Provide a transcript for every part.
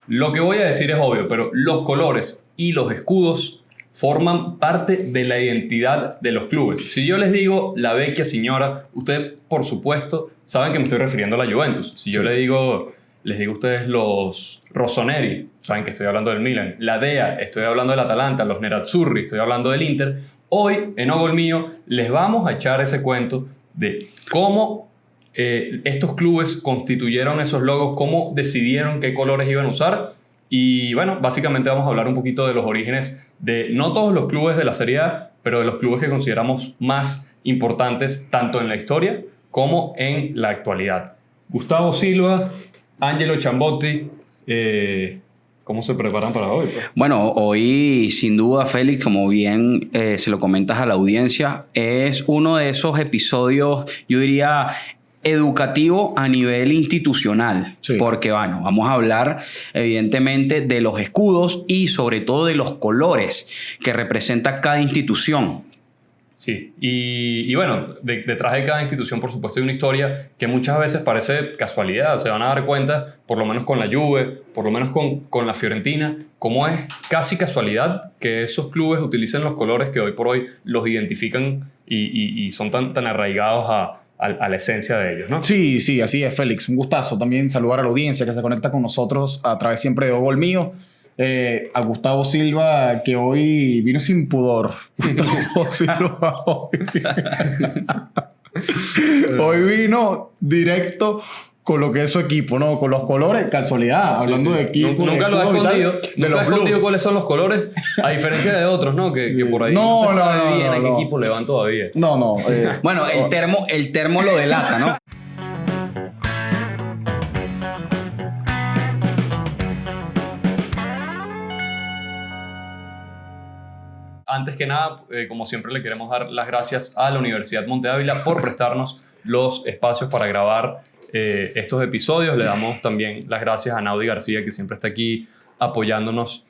Lo que voy a decir es obvio, pero los colores y los escudos forman parte de la identidad de los clubes. Si yo les digo la vecchia signora, ustedes, por supuesto, saben que me estoy refiriendo a la Juventus. Si yo les digo a ustedes los Rossoneri, saben que estoy hablando del Milan. La Dea, estoy hablando del Atalanta. Los Nerazzurri, estoy hablando del Inter. Hoy, en O Gol Mío, les vamos a echar ese cuento de cómo estos clubes constituyeron esos logos, cómo decidieron qué colores iban a usar. Y bueno, básicamente vamos a hablar un poquito de los orígenes de no todos los clubes de la Serie A, pero de los clubes que consideramos más importantes tanto en la historia como en la actualidad. Gustavo Silva, Angelo Chambotti, ¿cómo se preparan para hoy? Pues? Bueno, hoy sin duda, Félix, como bien se lo comentas a la audiencia, es uno de esos episodios, yo diría, educativo a nivel institucional, porque bueno, vamos a hablar evidentemente de los escudos y sobre todo de los colores que representa cada institución. Sí, y bueno, detrás de cada institución, por supuesto, hay una historia que muchas veces parece casualidad. Se van a dar cuenta, por lo menos con la Juve, por lo menos con la Fiorentina, cómo es casi casualidad que esos clubes utilicen los colores que hoy por hoy los identifican y son tan arraigados a la esencia de ellos, ¿no? Sí, sí, así es, Félix. Un gustazo también saludar a la audiencia que se conecta con nosotros a través siempre de O Gol Mío. A Gustavo Silva, que hoy vino sin pudor. Gustavo Silva hoy vino directo con lo que es su equipo, ¿no? Con los colores, casualidad, hablando de equipo. Nunca lo ha escondido. Nunca ha escondido cuáles son los colores, a diferencia de otros, ¿no? Que por ahí no se sabe bien a qué equipo le van todavía. No. Bueno, el termo lo delata, ¿no? Antes que nada, como siempre, le queremos dar las gracias a la Universidad Monte Ávila por prestarnos los espacios para grabar estos episodios. Le damos también las gracias a Naudi García, que siempre está aquí apoyándonos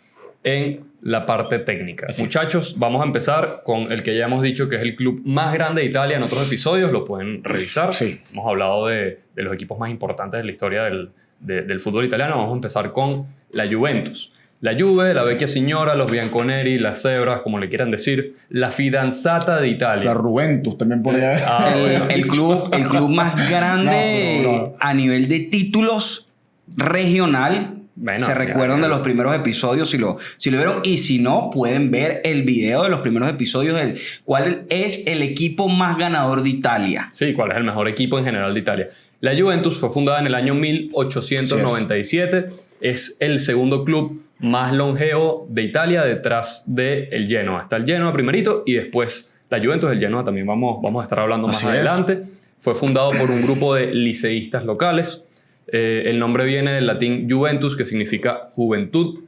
en la parte técnica. Así. Muchachos, vamos a empezar con el que ya hemos dicho que es el club más grande de Italia. En otros episodios lo pueden revisar. Sí. Hemos hablado de los equipos más importantes de la historia del fútbol italiano. Vamos a empezar con la Juventus. La Juve, la vecchia signora, los bianconeri, las cebras, como le quieran decir, la fidanzata de Italia. La Juventus también podría haber. El club más grande a nivel de títulos regional. Bueno, se recuerdan de los primeros episodios si lo vieron, y si no, pueden ver el video de los primeros episodios del cuál es el equipo más ganador de Italia. Sí, cuál es el mejor equipo en general de Italia. La Juventus fue fundada en el año 1897. Es el segundo club más longevo de Italia detrás del Genoa. Está el Genoa primerito y después la Juventus. El Genoa también vamos a estar hablando más adelante. Fue fundado por un grupo de liceístas locales. El nombre viene del latín Juventus, que significa juventud.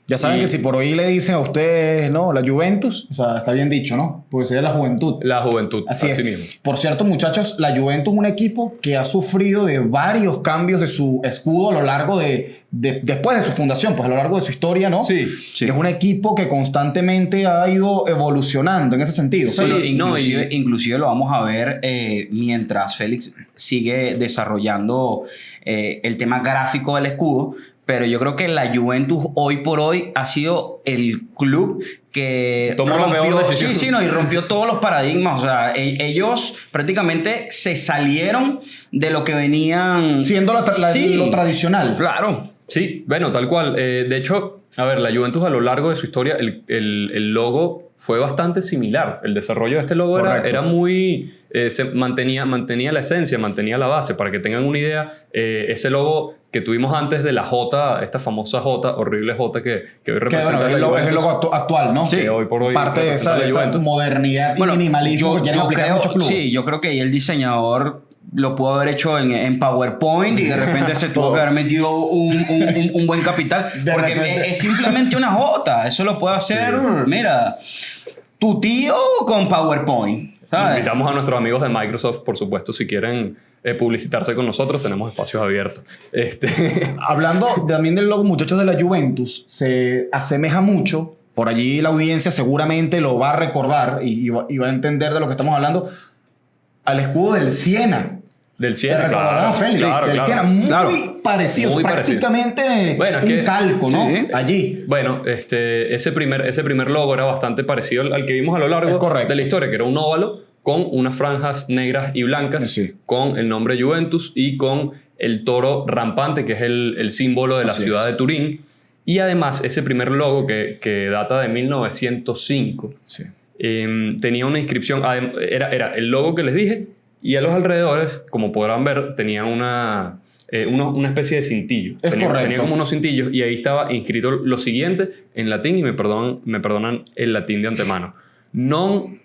Ya saben que si por ahí le dicen a ustedes, ¿no? La Juventus, o sea, está bien dicho, ¿no? Porque sería la juventud. La juventud, así mismo. Por cierto, muchachos, la Juventus es un equipo que ha sufrido de varios cambios de su escudo a lo largo después de su fundación, pues a lo largo de su historia, ¿no? Sí. Es un equipo que constantemente ha ido evolucionando en ese sentido. Sí, inclusive lo vamos a ver mientras Félix sigue desarrollando el tema gráfico del escudo. Pero yo creo que la Juventus hoy por hoy ha sido el club que tomó la mejor decisión. y rompió todos los paradigmas. O sea, ellos prácticamente se salieron de lo que venían siendo lo tradicional. Claro. Sí, bueno, tal cual. De hecho, a ver, la Juventus a lo largo de su historia, el logo fue bastante similar. El desarrollo de este logo era muy... se mantenía la esencia, mantenía la base. Para que tengan una idea, ese logo que tuvimos antes de la J, esta famosa J, horrible J que hoy representa es el logo actual, ¿no? Sí, que hoy por hoy parte de esa modernidad y minimalismo que quieren aplicar muchos clubes. Sí, yo creo que el diseñador lo pudo haber hecho en PowerPoint y de repente se tuvo que haber metido un buen capital. Porque es simplemente una J. Eso lo puede hacer, mira, tu tío con PowerPoint. ¿Sabes? Invitamos a nuestros amigos de Microsoft, por supuesto, si quieren publicitarse con nosotros, tenemos espacios abiertos. Hablando también del logo, muchachos, de la Juventus, se asemeja mucho, por allí la audiencia seguramente lo va a recordar y va a entender de lo que estamos hablando, al escudo del Siena. Del Siena, Te recordarás a Félix, del Siena, muy parecido, muy prácticamente un calco, ¿no? Sí. Allí. Bueno, ese primer logo era bastante parecido al que vimos a lo largo de la historia, que era un óvalo con unas franjas negras y blancas, con el nombre Juventus y con el toro rampante, que es el símbolo de la ciudad de Turín. Y además, ese primer logo que data de 1905, tenía una inscripción, era el logo que les dije, y a los alrededores, como podrán ver, tenía una especie de cintillo. Tenía como unos cintillos y ahí estaba inscrito lo siguiente en latín, y me perdonan el latín de antemano. Non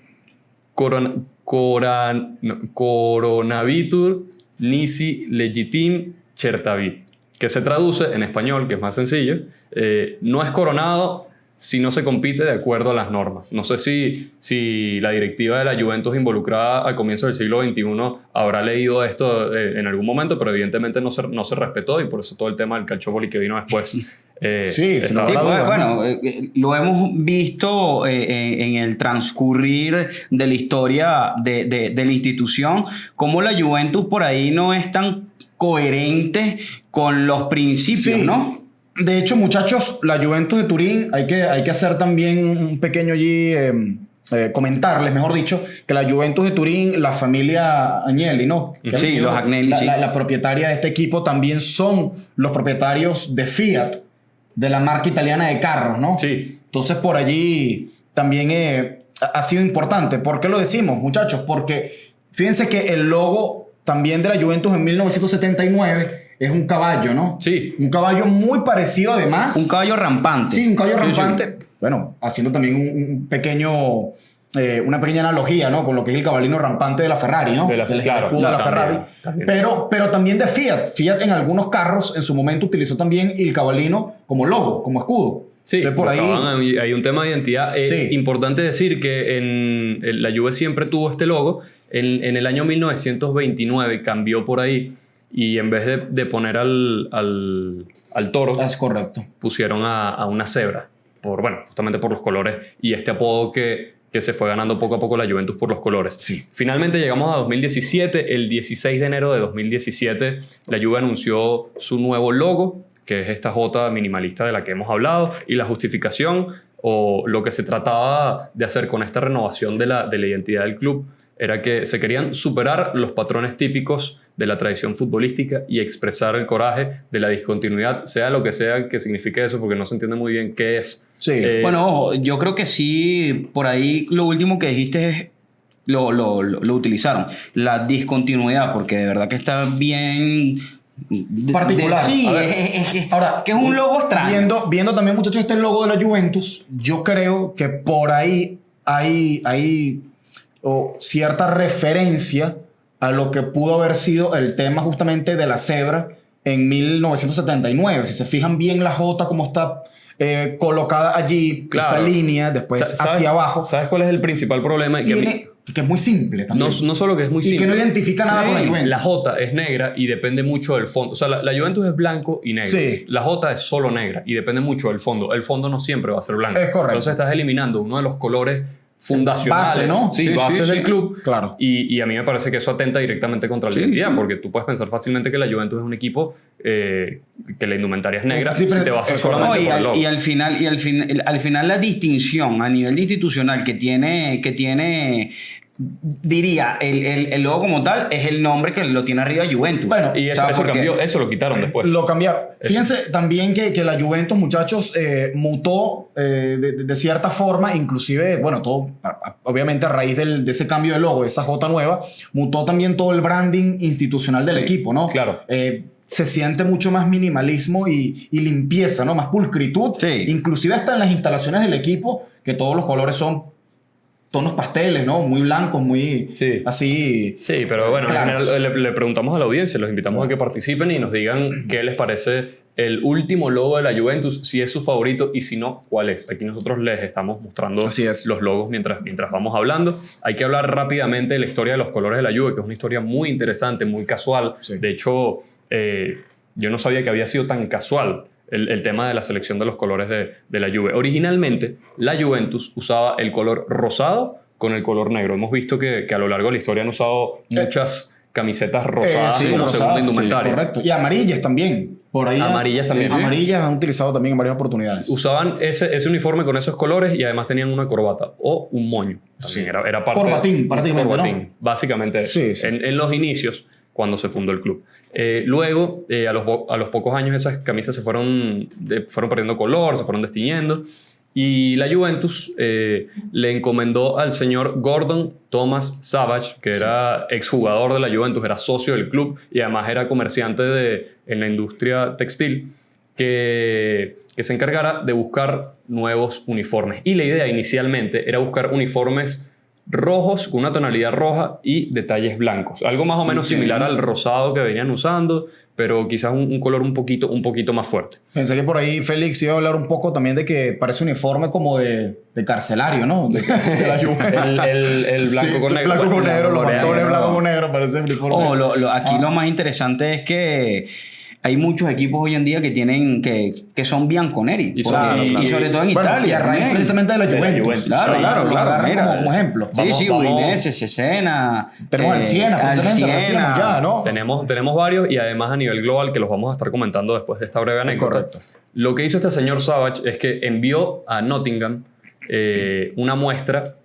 coronavitur nisi legitim certavit, que se traduce en español, que es más sencillo, no es coronado si no se compite de acuerdo a las normas. No sé si la directiva de la Juventus involucrada al comienzo del siglo XXI habrá leído esto en algún momento, pero evidentemente no se respetó, y por eso todo el tema del calciopoli que vino después. Bueno, lo hemos visto en el transcurrir de la historia de la institución, como la Juventus por ahí no es tan coherente con los principios, ¿no? De hecho, muchachos, la Juventus de Turín, hay que hacer también un pequeño allí, comentarles, mejor dicho, que la Juventus de Turín, la familia Agnelli, ¿no? Sí, los Agnelli, la propietaria de este equipo también son los propietarios de Fiat, de la marca italiana de carros, ¿no? Sí. Entonces, por allí también ha sido importante. ¿Por qué lo decimos, muchachos? Porque fíjense que el logo también de la Juventus en 1979... es un caballo, ¿no? Sí. Un caballo muy parecido, además. Un caballo rampante. Sí, un caballo rampante. Sí. Bueno, haciendo también una pequeña analogía, ¿no? Con lo que es el caballino rampante de la Ferrari, ¿no? Del escudo de la Ferrari. También. Pero también de Fiat. Fiat en algunos carros en su momento utilizó también el caballino como logo, como escudo. Sí, por ahí hay un tema de identidad. Es importante decir que en la Juve siempre tuvo este logo. En el año 1929 cambió por ahí. Y en vez de poner al toro, es correcto, pusieron a una cebra, justamente por los colores y este apodo que se fue ganando poco a poco la Juventus por los colores. Sí. Finalmente llegamos a 2017. El 16 de enero de 2017 la Juve anunció su nuevo logo, que es esta J minimalista de la que hemos hablado, y la justificación o lo que se trataba de hacer con esta renovación de la identidad del club era que se querían superar los patrones típicos de la tradición futbolística y expresar el coraje de la discontinuidad, sea lo que sea que signifique eso, porque no se entiende muy bien qué es. Sí. Bueno, ojo, yo creo que sí, por ahí lo último que dijiste es lo utilizaron, la discontinuidad, porque de verdad que está bien particular. Sí, ahora, que es un logo extraño. Viendo también, muchachos, este logo de la Juventus, yo creo que por ahí hay cierta referencia a lo que pudo haber sido el tema justamente de la cebra en 1979. Si se fijan bien la J como está colocada allí, esa línea, después hacia abajo. ¿Sabes cuál es el principal problema? Que es muy simple también. No solo que es muy simple. Y que no identifica nada con la Juventus. La J es negra y depende mucho del fondo. O sea, la Juventus es blanco y negro. Sí. La J es solo negra y depende mucho del fondo. El fondo no siempre va a ser blanco. Es correcto. Entonces estás eliminando uno de los colores fundacionales, base, ¿no? Sí, bases del club. Claro. Y a mí me parece que eso atenta directamente contra la identidad, porque tú puedes pensar fácilmente que la Juventus es un equipo que la indumentaria es negra, si te basas solamente por el logo. Y al final la distinción a nivel institucional que tiene diría, el logo como tal es el nombre que lo tiene arriba Juventus. Bueno, y eso cambió, eso lo quitaron después. Lo cambiaron. Fíjense también que la Juventus, muchachos, mutó de cierta forma, inclusive, bueno, todo, obviamente a raíz de ese cambio de logo, esa J nueva, mutó también todo el branding institucional del equipo, ¿no? Claro. Se siente mucho más minimalismo y limpieza, ¿no? Más pulcritud. Sí. Inclusive hasta en las instalaciones del equipo, que todos los colores son tonos pasteles, ¿no? Muy blancos, muy así. Sí, pero bueno, claros. en general le preguntamos a la audiencia, los invitamos a que participen y nos digan qué les parece el último logo de la Juventus, si es su favorito y si no, cuál es. Aquí nosotros les estamos mostrando los logos mientras vamos hablando. Hay que hablar rápidamente de la historia de los colores de la Juve, que es una historia muy interesante, muy casual. Sí. De hecho, yo no sabía que había sido tan casual el tema de la selección de los colores de la Juve. Originalmente, la Juventus usaba el color rosado con el color negro. Hemos visto que a lo largo de la historia han usado muchas camisetas rosadas como segunda indumentaria. Sí, correcto. Y amarillas también. Por ahí amarillas también. Amarillas han utilizado también en varias oportunidades. Usaban ese uniforme con esos colores y además tenían una corbata o un moño. También era parte corbatín, prácticamente, corbatín, ¿no? Básicamente sí. En los inicios, cuando se fundó el club. Luego, a los pocos años, esas camisas se fueron perdiendo color, se fueron destiñendo. Y la Juventus le encomendó al señor Gordon Thomas Savage, que era exjugador de la Juventus, era socio del club y además era comerciante en la industria textil, que se encargara de buscar nuevos uniformes. Y la idea inicialmente era buscar uniformes rojos con una tonalidad roja y detalles blancos. Algo más o menos similar al rosado que venían usando, pero quizás un color un poquito más fuerte. Pensé que por ahí Félix iba a hablar un poco también de que parece uniforme como de carcelario, ¿no? De la el blanco con negro. Blanco con negro, los bastones blanco con negro, parece uniforme. Aquí lo más interesante es que hay muchos equipos hoy en día que son bianconeri. Y sobre todo en Italia. Y a raíz precisamente de la Juventus. Claro. Como ejemplo. Sí, Udinese, Cesena. Tenemos al Siena, precisamente. Ya, ¿no? Tenemos varios y además a nivel global que los vamos a estar comentando después de esta breve anécdota. Correcto. Lo que hizo este señor Savage es que envió a Nottingham una muestra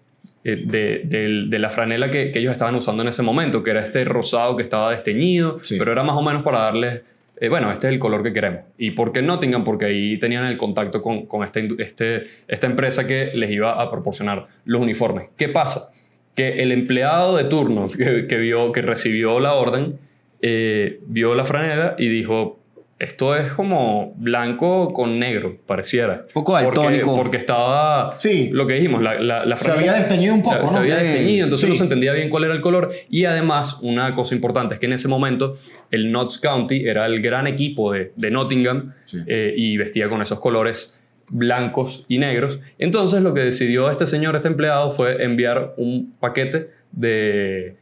de la franela que ellos estaban usando en ese momento, que era este rosado que estaba desteñido, pero era más o menos para darles... este es el color que queremos. ¿Y por qué Nottingham? Porque ahí tenían el contacto con esta empresa que les iba a proporcionar los uniformes. ¿Qué pasa? Que el empleado de turno que recibió la orden vio la franela y dijo: esto es como blanco con negro, pareciera. Un poco daltónico. Porque estaba... Sí. Lo que dijimos, la se había desteñido un poco, ¿no? Se había desteñido, entonces no se entendía bien cuál era el color. Y además, una cosa importante es que en ese momento el Notts County era el gran equipo de Nottingham y vestía con esos colores blancos y negros. Entonces lo que decidió este empleado, fue enviar un paquete de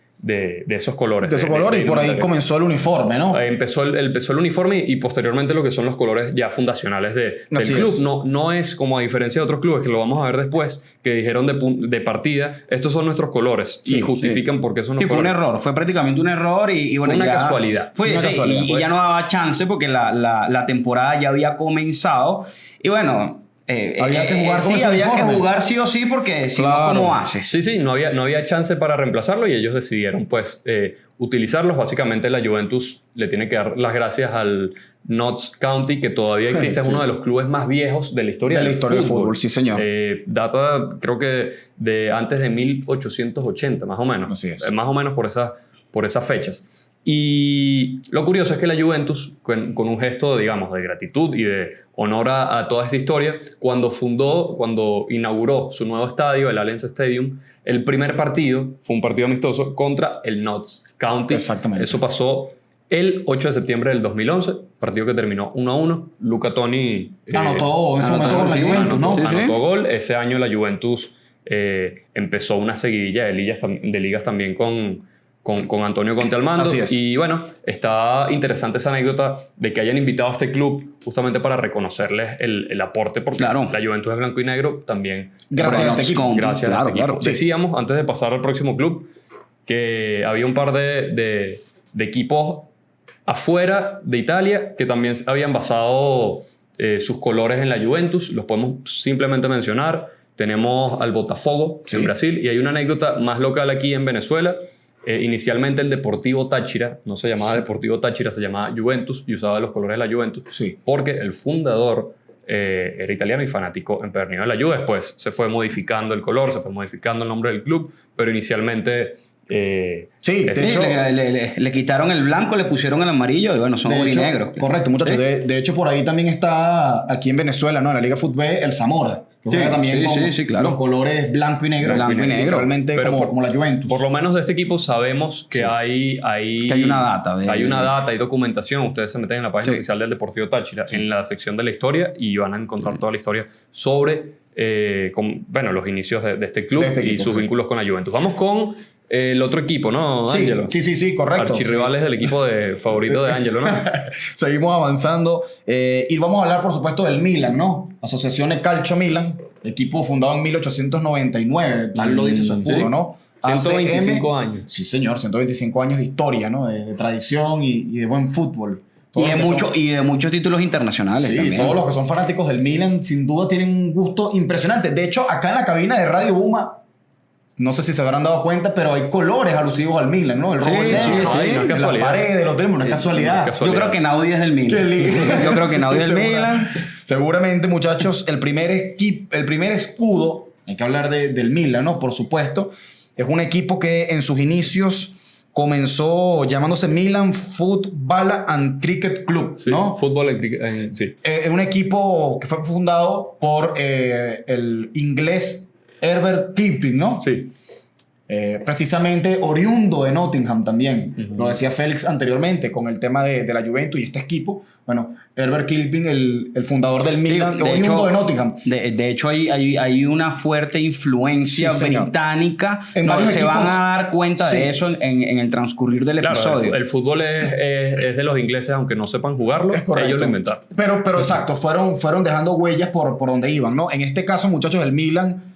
esos colores. De esos colores, y por ahí comenzó el uniforme, ¿no? Empezó el uniforme y posteriormente lo que son los colores ya fundacionales del club. No es como a diferencia de otros clubes, que lo vamos a ver después, que dijeron de partida: estos son nuestros colores, y justifican por qué son los colores. Fue un error, fue prácticamente un error y bueno, fue una casualidad. Y ya no daba chance porque la temporada ya había comenzado y bueno... había que jugar con había que jugar sí o sí, porque si no, ¿cómo haces? Sí, no había chance para reemplazarlo y ellos decidieron pues utilizarlos. Básicamente la Juventus le tiene que dar las gracias al Notts County, que todavía existe, es uno de los clubes más viejos de la historia del fútbol. Sí, señor. Data, creo que de antes de 1880, más o menos. Así es. Más o menos por esas fechas. Y lo curioso es que la Juventus, con un gesto, digamos, de gratitud y de honor a toda esta historia, cuando inauguró su nuevo estadio, el Allianz Stadium, el primer partido fue un partido amistoso contra el Notts County. Exactamente. Eso pasó el 8 de septiembre del 2011, partido que terminó 1-1. Luca Toni anotó en ese momento con la Juventus, ¿no? Anotó gol. Ese año la Juventus empezó una seguidilla de ligas también con Antonio Conte al mando. Así es. Y bueno, está interesante esa anécdota de que hayan invitado a este club justamente para reconocerles el aporte, porque la Juventus es blanco y negro también. Gracias a este equipo. Gracias a este equipo. Decíamos, antes de pasar al próximo club, que había un par de equipos afuera de Italia que también habían basado sus colores en la Juventus. Los podemos simplemente mencionar. Tenemos al Botafogo en Brasil, y hay una anécdota más local aquí en Venezuela. Inicialmente el Deportivo Táchira no se llamaba Deportivo Táchira, se llamaba Juventus y usaba los colores de la Juventus, porque el fundador era italiano y fanático empedernido de la Juve. Después se fue modificando el color, se fue modificando el nombre del club, pero inicialmente... le quitaron el blanco, le pusieron el amarillo y bueno, son negros. Correcto, muchachos. De hecho, por ahí también está aquí en Venezuela, ¿no? En la Liga Fútbol, el Zamora. Que juega también con los colores blanco y negro. Realmente como la Juventus. Por lo menos de este equipo sabemos que hay una data. Hay una data, hay documentación. Ustedes se meten en la página oficial del Deportivo Táchira, en la sección de la historia, y van a encontrar toda la historia sobre los inicios de este club y sus vínculos con la Juventus. Vamos con el otro equipo, ¿no, Ángelo? Sí, correcto. Archirrivales del equipo favorito de Ángelo, ¿no? Seguimos avanzando. Y vamos a hablar, por supuesto, del Milan, ¿no? Asociazione Calcio Milan. equipo fundado en 1899, tal lo dice su escudo, ¿no? 125 años. Sí, señor, 125 años de historia, ¿no? De tradición y de buen fútbol. Y de muchos títulos internacionales sí, también. Todos los que son fanáticos del Milan sin duda tienen un gusto impresionante. De hecho, acá en la cabina de Radio UMA, no sé si se habrán dado cuenta, pero hay colores alusivos al Milan, ¿no? El rojo y negro, no es casualidad. las paredes, lo tenemos, no es casualidad. Yo creo que Naudi es del Milan. Qué lindo. Yo creo que Naudi es del Milan. Seguramente, muchachos, el primer escudo, hay que hablar del Milan, ¿no? Por supuesto, es un equipo que en sus inicios comenzó llamándose Milan Football and Cricket Club, sí, ¿no? Fútbol y cricket, sí. Es un equipo que fue fundado por el inglés Herbert Kipling, ¿no? Sí. Precisamente oriundo de Nottingham también. Lo decía Félix anteriormente con el tema de la Juventus y este equipo. Bueno, Herbert Kipling, el fundador del Milan, oriundo de Nottingham. De hecho, hay una fuerte influencia británica. Se van a dar cuenta de eso en el transcurrir del episodio. El fútbol es de los ingleses, aunque no sepan jugarlo, ellos lo inventaron. Pero exacto, fueron dejando huellas por donde iban, ¿no? En este caso, muchachos, el Milan...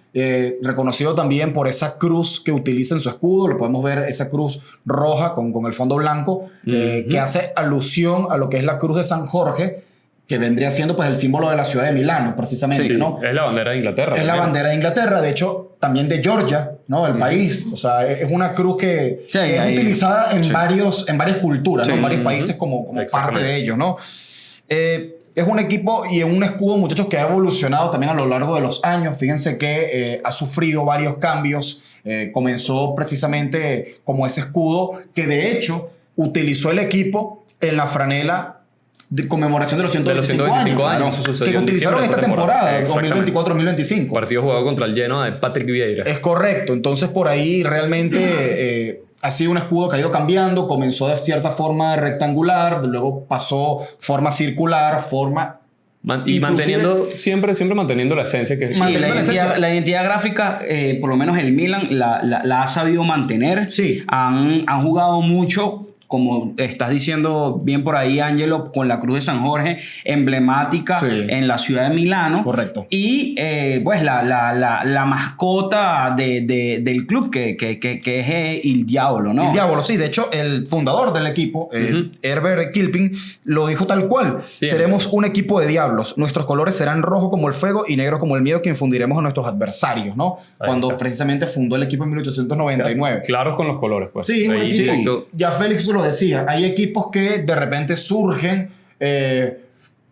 reconocido también por esa cruz que utiliza en su escudo, lo podemos ver, esa cruz roja con el fondo blanco, que hace alusión a lo que es la cruz de San Jorge, que vendría siendo pues el símbolo de la ciudad de Milano, precisamente, sí, ¿no? Es la bandera de Inglaterra. Es la bandera de Inglaterra, de hecho, también de Georgia, ¿no? El país, o sea, es una cruz que es utilizada en varias culturas, ¿no? En varios países como parte de ellos, ¿no? Es un equipo y un escudo, muchachos, que ha evolucionado también a lo largo de los años. Fíjense que ha sufrido varios cambios. Comenzó precisamente como ese escudo que, de hecho, utilizó el equipo en la franela de conmemoración de los 125 años. Eso que utilizaron esta temporada, 2024-2025. Partido jugado contra el Genoa de Patrick Vieira. Es correcto. Entonces, por ahí realmente... ha sido un escudo que ha ido cambiando, comenzó de cierta forma rectangular, luego pasó forma circular, y manteniendo, siempre manteniendo la esencia que es. La identidad gráfica, por lo menos el Milan, la ha sabido mantener. Sí. Han jugado mucho, como estás diciendo bien por ahí, Ángelo, con la Cruz de San Jorge, emblemática en la ciudad de Milano. Correcto. Y pues la mascota del club, que es el Diablo, ¿no? El Diablo, sí. De hecho, el fundador del equipo, Herbert Kipling, lo dijo tal cual. Sí, seremos un equipo de diablos. Nuestros colores serán rojo como el fuego y negro como el miedo que infundiremos a nuestros adversarios, ¿no? Cuando precisamente fundó el equipo en 1899. Claros con los colores, pues. Sí, un equipo. Directo. Ya Félix lo decía, hay equipos que de repente surgen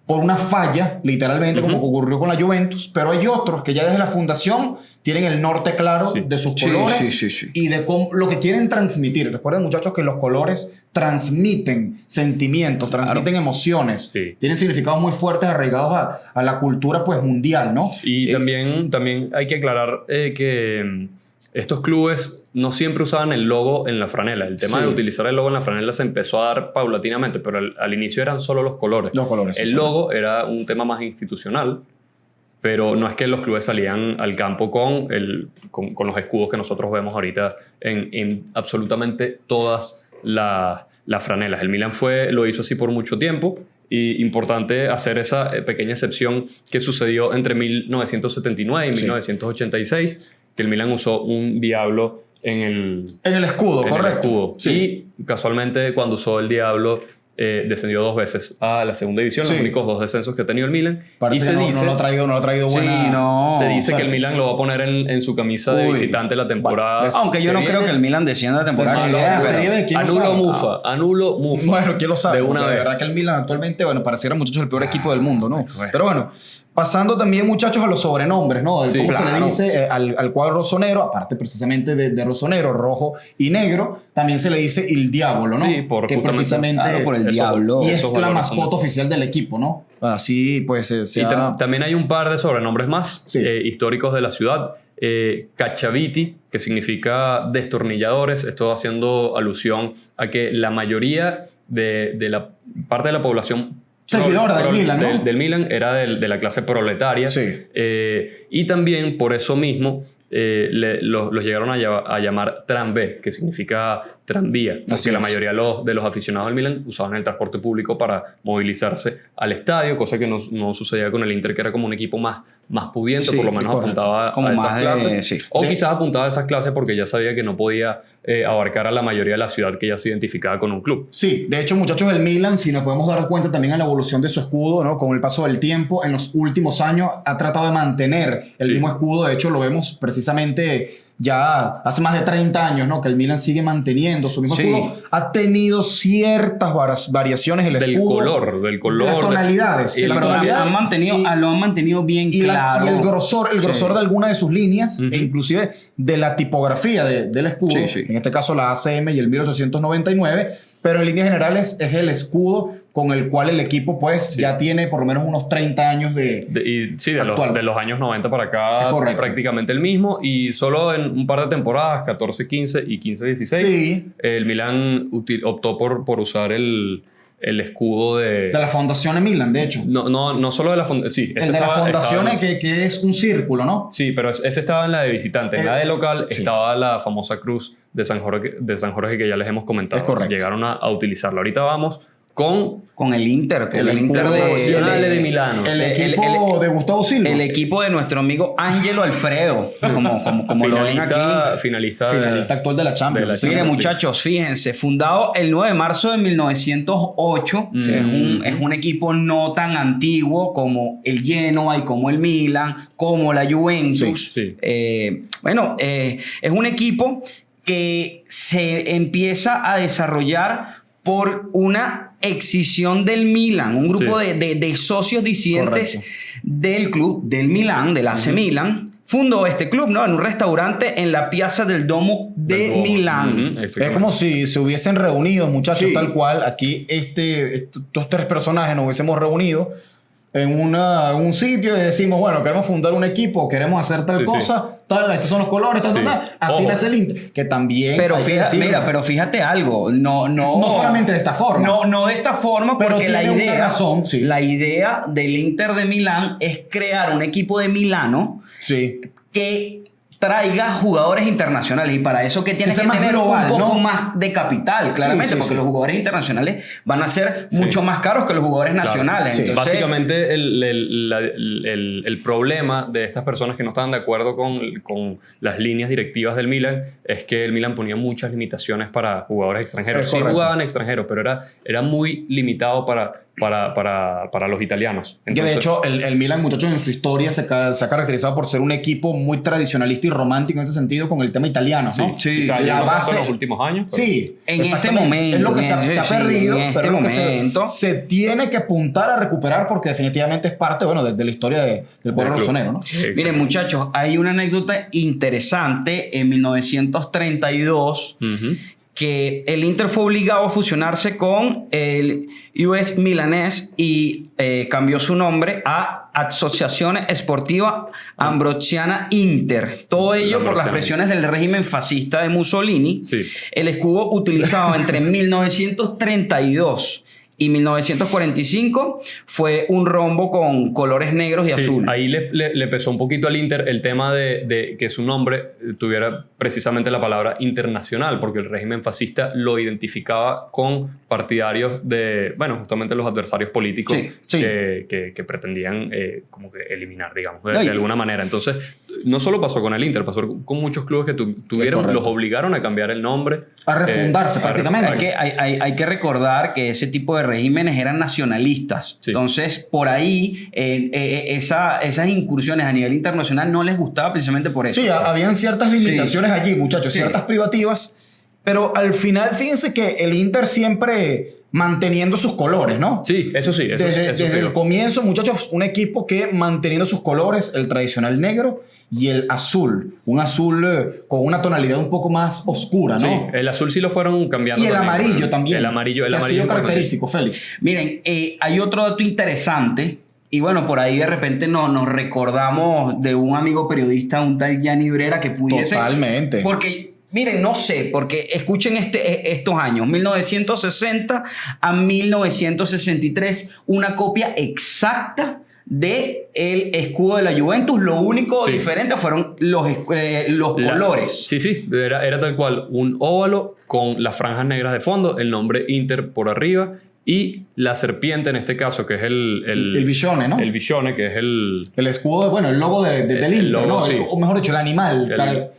por una falla, literalmente, como ocurrió con la Juventus, pero hay otros que ya desde la fundación tienen el norte claro de sus colores y de lo que quieren transmitir. Recuerden, muchachos, que los colores transmiten sentimientos, transmiten emociones, tienen significados muy fuertes arraigados a la cultura pues mundial, ¿no? Y también hay que aclarar que estos clubes no siempre usaban el logo en la franela. El tema de utilizar el logo en la franela se empezó a dar paulatinamente, pero al inicio eran solo los colores. El logo era un tema más institucional, pero no es que los clubes salían al campo con los escudos que nosotros vemos ahorita en absolutamente todas las franelas. El Milan lo hizo así por mucho tiempo. Y importante hacer esa pequeña excepción que sucedió entre 1979 y 1986, que el Milan usó un diablo en el escudo, correcto. Sí. Y casualmente cuando usó el diablo descendió 2 veces a la segunda división, los únicos 2 descensos que ha tenido el Milan. Parece que no lo ha traído buena. Se dice que el Milan lo va a poner en su camisa de visitante la temporada. Aunque yo no creo que el Milan descienda la temporada. Anulo Mufa. Bueno, ¿quién lo sabe? De una vez. La verdad que el Milan actualmente, pareciera, muchachos, el peor equipo del mundo, ¿no? Pero bueno, pasando también, muchachos, a los sobrenombres, ¿no? ¿Cómo se le dice al cuadro rosonero? Aparte precisamente de rosonero, rojo y negro, también se le dice el Diablo, ¿no? Sí, que precisamente por el Diablo. Y es la mascota oficial del equipo, ¿no? Así, pues... también hay un par de sobrenombres más históricos de la ciudad. Cacciaviti, que significa destornilladores. Esto haciendo alusión a que la mayoría de la parte de la población seguidora del Milan, ¿no? Del Milan era de la clase proletaria. Y también por eso mismo los llegaron a llamar Tranbé, que significa tranvía. Así Porque la es. mayoría de los aficionados del Milan usaban el transporte público para movilizarse al estadio, cosa que no sucedía con el Inter, que era como un equipo más pudiente, Sí, por lo menos correcto. apuntaba Como a esas más de- clases. sí. O quizás apuntaba a esas clases porque ya sabía que no podía abarcar a la mayoría de la ciudad que ya se identificaba con un club. Sí, de hecho, muchachos, el Milan, si nos podemos dar cuenta también en la evolución de su escudo, ¿no? Con el paso del tiempo, en los últimos años ha tratado de mantener el Sí. mismo escudo. De hecho, lo vemos precisamente ya hace más de 30 años, ¿no? Que el Milan sigue manteniendo su mismo Sí. escudo. Ha tenido ciertas variaciones el Del escudo. color, del color. Las tonalidades. Y las Pero tonalidades lo han mantenido bien y claro. y el grosor Sí. de alguna de sus líneas, Ujú. e inclusive de la tipografía del escudo, Sí, sí. en este caso la ACM y el 1899, pero en líneas generales es el escudo con el cual el equipo pues Sí. ya tiene por lo menos unos 30 años de... Sí, de Actual. los años 90 para acá, Es correcto. prácticamente el mismo. Y solo en un par de temporadas, 14-15 y 15-16, Sí, el Milan optó por usar el escudo de la Fundación Milan, de hecho. No solo de la fundación. Sí, ese El de la estaba- Fundación estaba- que es un círculo, ¿no? Sí, pero ese estaba en la de visitante. En la de local sí. estaba la famosa cruz de San Jorge que ya les hemos comentado. Es correcto. Llegaron a utilizarla. Ahorita vamos con Con el Inter, con el Inter escudo Nazionale de Milano. El equipo de Gustavo Silva. el equipo de nuestro amigo Ángelo Alfredo, como lo ven aquí. finalista finalista actual de la Champions. de la Sí, Mire, Champions. muchachos, fíjense, fundado el 9 de marzo de 1908, Mm. es un equipo no tan antiguo como el Genoa y como el Milan, como la Juventus. Sí, sí. Es un equipo que se empieza a desarrollar por una excisión del Milan, un grupo Sí. de socios disidentes Correcto. del club del Milan, del AC Milan. Fundó este club, ¿no? En un restaurante en la Piazza del Duomo de Del Duomo. Milán. Ujú, Es exactamente. como si se hubiesen reunido, muchachos, Sí. tal cual. Aquí estos tres personajes nos hubiésemos reunido en un sitio y decimos, bueno, queremos fundar un equipo, queremos hacer tal Sí, sí. cosa, tal, estos son los colores, tal, Sí. tal. Así Ojo. nace el Inter. Que también. Pero hay que fíjate, decirlo, mira, pero fíjate algo, no solamente de esta forma. No de esta forma, Pero porque la tiene una idea, razón, sí. la idea del Inter de Milán es crear un equipo de Milano Sí. que traiga jugadores internacionales, y para eso que tiene Que sea que más tener global, un poco ¿no? más de capital, claramente, sí, porque sí. los jugadores internacionales van a ser Sí. mucho más caros que los jugadores Claro. nacionales. Sí. Entonces, Básicamente el problema de estas personas que no estaban de acuerdo con las líneas directivas del Milan es que el Milan ponía muchas limitaciones para jugadores extranjeros. Es Sí correcto. jugaban extranjeros, pero era muy limitado para los italianos. Que de Entonces, hecho el Milan, muchachos, en su historia se ha caracterizado por ser un equipo muy tradicionalista y romántico en ese sentido con el tema italiano, ¿no? Sí. quizás la ya no tanto base- en los últimos años. pero- Sí, En este exactamente. momento, es lo que se ha sí, perdido, en pero este es lo que momento. se tiene que apuntar a recuperar porque definitivamente es parte, bueno, de la historia del pueblo del club. rosonero, ¿no? Exacto. Miren, muchachos, hay una anécdota interesante en 1932 Ujú. que el Inter fue obligado a fusionarse con el US Milanés y cambió su nombre a Asociazione Sportiva Ambrosiana Inter. Todo ello por las Ambrosiana. presiones del régimen fascista de Mussolini. Sí. El escudo utilizado entre 1932 y 1945 fue un rombo con colores negros y Sí, azul. ahí le pesó un poquito al Inter el tema de que su nombre tuviera precisamente la palabra internacional, porque el régimen fascista lo identificaba con partidarios de, bueno, justamente los adversarios políticos Sí, sí. Que pretendían como que eliminar, digamos, No, y- de alguna manera. Entonces, no solo pasó con el Inter, pasó con muchos clubes que tuvieron, correcto. los obligaron a cambiar el nombre. A refundarse prácticamente. Hay que recordar que ese tipo de regímenes eran nacionalistas. Sí. Entonces, por ahí, esas incursiones a nivel internacional no les gustaba precisamente por eso. Sí, habían ciertas limitaciones allí, muchachos, Sí. ciertas privativas, pero al final fíjense que el Inter siempre manteniendo sus colores, ¿no? Sí, eso sí. Eso, Desde, eso desde fijo. el comienzo, muchachos, un equipo que manteniendo sus colores, el tradicional negro y el azul. Un azul con una tonalidad un poco más oscura, ¿no? Sí, el azul sí lo fueron cambiando. Y el también, amarillo bueno, también. El amarillo, que ha sido es característico, Félix. Miren, hay otro dato interesante. Y bueno, por ahí de repente nos recordamos de un amigo periodista, un tal Gianni Brera, que pudiese... Totalmente. Porque, miren, no sé, porque escuchen estos años, 1960 a 1963, una copia exacta del escudo de la Juventus. Lo único diferente fueron los colores. Sí, era tal cual, un óvalo con las franjas negras de fondo, el nombre Inter por arriba y la serpiente en este caso, que es el Visione, ¿no? El Visione, que es el escudo, bueno, el logo del Inter, logo, ¿no? Sí. O mejor dicho, el animal,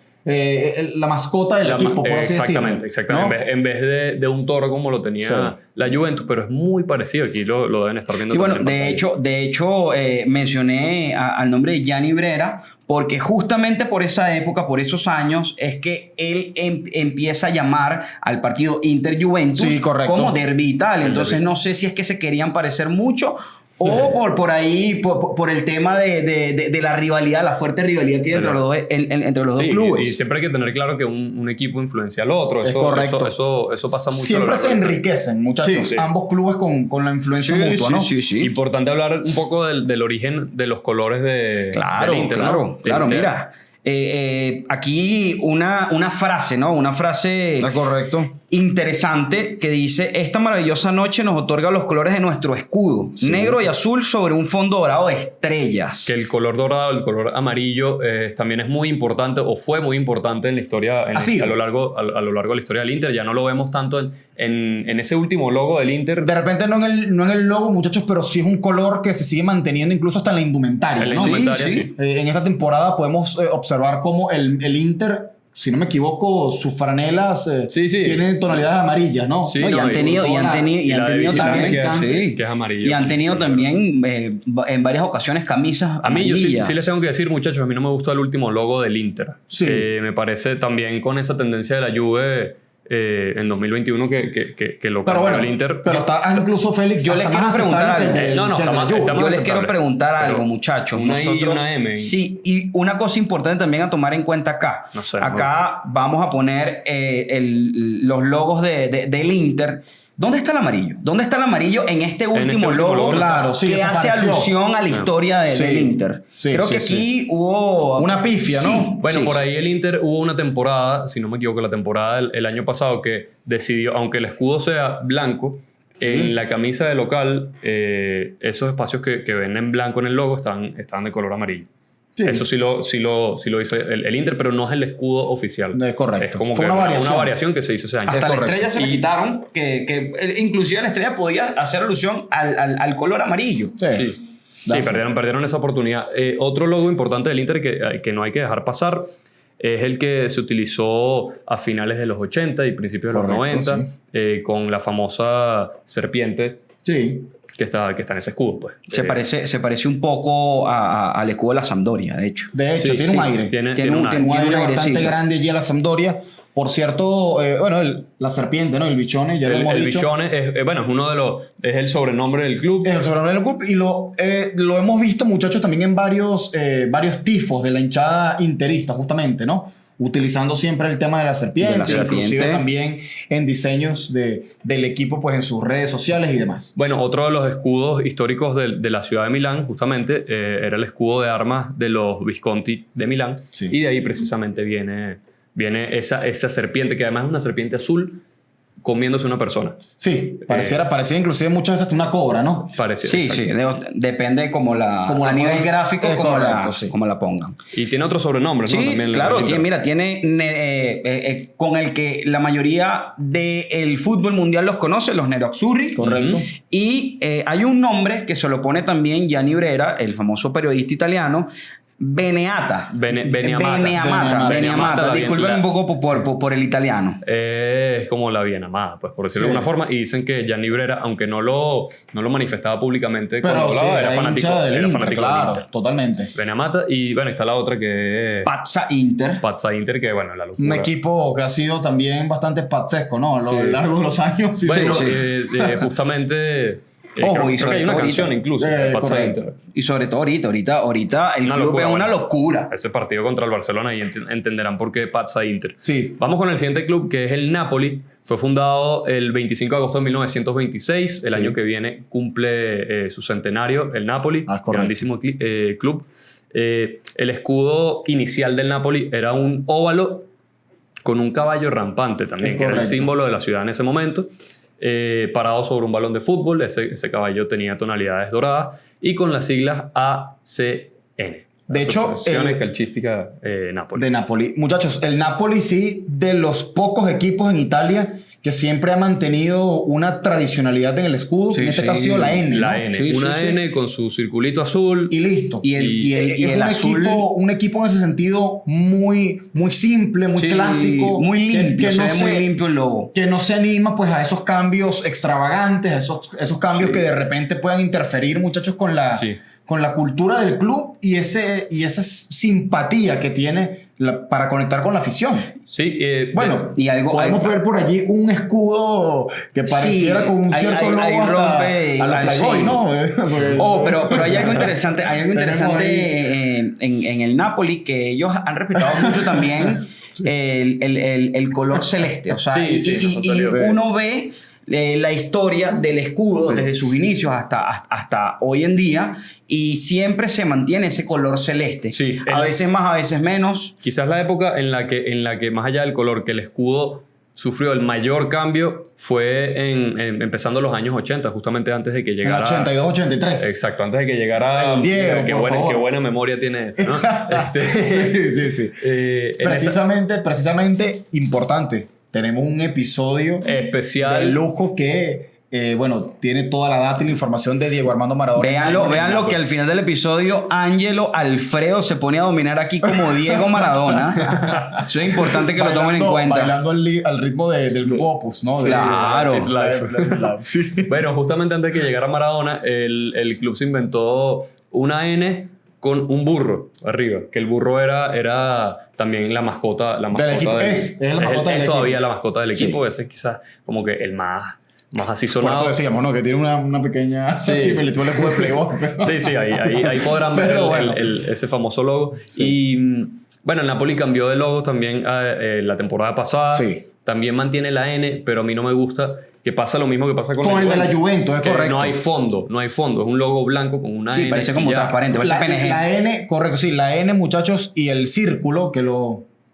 la mascota del equipo, por así decirlo. Exactamente. ¿No? En vez de un toro como lo tenía la Juventus, pero es muy parecido. Aquí lo deben estar viendo. Y bueno, de hecho mencioné al nombre de Gianni Brera porque justamente por esa época, por esos años, es que él empieza a llamar al partido Inter-Juventus como Derby Italia. Entonces no sé si es que se querían parecer mucho o por ahí, por el tema de la rivalidad, la fuerte rivalidad que hay entre los dos clubes. Y siempre hay que tener claro que un equipo influencia al otro. Es correcto. Eso pasa mucho. Siempre se enriquecen, muchachos. Ambos clubes con la influencia mutua, ¿no? Sí. Importante hablar un poco del origen de los colores del Inter, ¿no? Claro, mira. Aquí una frase, ¿no? Una frase interesante que dice: esta maravillosa noche nos otorga los colores de nuestro escudo, negro y azul sobre un fondo dorado de estrellas. Que el color dorado, el color amarillo también es muy importante o fue muy importante en la historia, a lo largo de la historia del Inter. Ya no lo vemos tanto en ese último logo del Inter. De repente no en el logo, muchachos, pero sí es un color que se sigue manteniendo incluso hasta en la indumentaria. En esta temporada podemos observar cómo el Inter, si no me equivoco, sus franelas tienen tonalidades amarillas, ¿no? Sí, y han tenido también, que es amarillo. Y han tenido también en varias ocasiones camisas a mí amarillas. Yo sí les tengo que decir, muchachos, a mí no me gustó el último logo del Inter. Me parece también con esa tendencia de la Juve en 2021 que lo cambió el Inter. Pero está incluso Félix. Yo les quiero preguntar algo. Yo les quiero preguntar algo, muchachos. Una I y una M. Sí, y una cosa importante también a tomar en cuenta acá. Acá vamos a poner los logos del Inter. ¿Dónde está el amarillo? ¿Dónde está el amarillo en este último logo? Claro, que hace alusión a la historia del Inter. Creo que aquí hubo una pifia, ¿no? Bueno, por ahí el Inter hubo una temporada, si no me equivoco, la temporada del año pasado que decidió, aunque el escudo sea blanco, en la camisa de local, esos espacios que ven en blanco en el logo estaban de color amarillo. Eso sí lo hizo el Inter, pero no es el escudo oficial. Es correcto. Es como una variación que se hizo ese año. Hasta la estrella se le quitaron, que inclusive la estrella podía hacer alusión al color amarillo. Sí, perdieron esa oportunidad. Otro logo importante del Inter que no hay que dejar pasar es el que se utilizó a finales de los 80 y principios de los 90 con la famosa serpiente. Que está en ese escudo, pues. Se parece un poco al escudo de la Sampdoria, de hecho. Tiene un aire. Tiene un aire bastante grande allí a la Sampdoria. Por cierto, la serpiente, ¿no? El Visione, ya lo hemos dicho. El Visione es el sobrenombre del club. Es el sobrenombre del club y lo hemos visto, muchachos, también en varios tifos de la hinchada interista, justamente, ¿no? Utilizando siempre el tema de la serpiente, inclusive también en diseños del equipo, pues en sus redes sociales y demás. Bueno, otro de los escudos históricos de la ciudad de Milán, justamente, era el escudo de armas de los Visconti de Milán. Y de ahí precisamente viene esa serpiente, que además es una serpiente azul comiéndose una persona. Sí, parecía inclusive muchas veces una cobra, ¿no? Sí, depende como a nivel gráfico como la pongan. Y tiene otro sobrenombre, ¿no? También claro, tiene con el que la mayoría del fútbol mundial los conoce, los Nerazzurri. Correcto. Y hay un nombre que se lo pone también Gianni Brera, el famoso periodista italiano, Beneamata. Disculpen un poco por el italiano. Es como la bien amada, pues, por decirlo de alguna forma. Y dicen que Gianni Brera, aunque no lo manifestaba públicamente, pero era fanático del Inter. Claro, totalmente. Beneamata. Y bueno, está la otra que es Pazza Inter, que bueno, la locura. Un equipo que ha sido también bastante pazzesco, ¿no? A lo largo de los años. Bueno, justamente... creo que hay una canción incluso. Y sobre todo ahorita el club es una locura. Ese partido contra el Barcelona y entenderán por qué Pazza Inter. Sí. Vamos con el siguiente club, que es el Napoli. Fue fundado el 25 de agosto de 1926. El año que viene cumple su centenario, el Napoli. Grandísimo club. El escudo inicial del Napoli era un óvalo con un caballo rampante también, que era el símbolo de la ciudad en ese momento. parado sobre un balón de fútbol. Ese caballo tenía tonalidades doradas y con las siglas ACN. De hecho, Asociazione Calcistica Napoli. De Napoli. Muchachos, el Napoli sí, de los pocos equipos en Italia que siempre ha mantenido una tradicionalidad en el escudo. En este caso ha sido la N. La ¿no? N. Una N con su circulito azul. Y listo. Y el azul. Un equipo en ese sentido muy simple, muy clásico. Muy limpio. Que no muy limpio el logo. Que no se anima pues a esos cambios extravagantes, a esos cambios que de repente puedan interferir, muchachos, con la cultura del club y esa simpatía que tiene para conectar con la afición. Sí, bueno, y podemos ver por allí un escudo que pareciera con un cierto logo ahí rompe a la Playboy, sí. ¿No? Pero hay algo interesante, en el Napoli, que ellos han respetado mucho también el color celeste. O sea, y uno ve la historia del escudo desde sus inicios hasta hoy en día, y siempre se mantiene ese color celeste. Sí, a veces más, a veces menos. Quizás la época en la que más allá del color, que el escudo sufrió el mayor cambio fue empezando los años 80, justamente antes de que llegara... En 82, 83. Exacto, antes de que llegara... El Diego, qué buena memoria tiene esto, ¿no? Sí. Precisamente importante. Tenemos un episodio especial de lujo que, tiene toda la data y la información de Diego Armando Maradona. Véanlo que al final del episodio Ángelo Alfredo se pone a dominar aquí como Diego Maradona. Eso es importante que lo tomen en cuenta. Bailando al ritmo del grupo Opus, ¿no? Claro. Bueno, justamente antes de que llegara Maradona, el club se inventó una N con un burro arriba, que el burro era también la mascota del equipo. Es la mascota del equipo. Todavía la mascota del equipo, ese es quizás como que el más así sonado. Por eso decíamos, ¿no? Que tiene una pequeña similitud al escudo de Playboy. Sí, ahí podrán ver ese famoso logo. Sí. Y bueno, el Napoli cambió de logo también la temporada pasada. Sí. También mantiene la N, pero a mí no me gusta que pasa lo mismo que pasa con el de la Juventus, es correcto. No hay fondo, es un logo blanco con una N. Sí, parece como transparente, parece PNG. La N, correcto, sí, la N, muchachos, y el círculo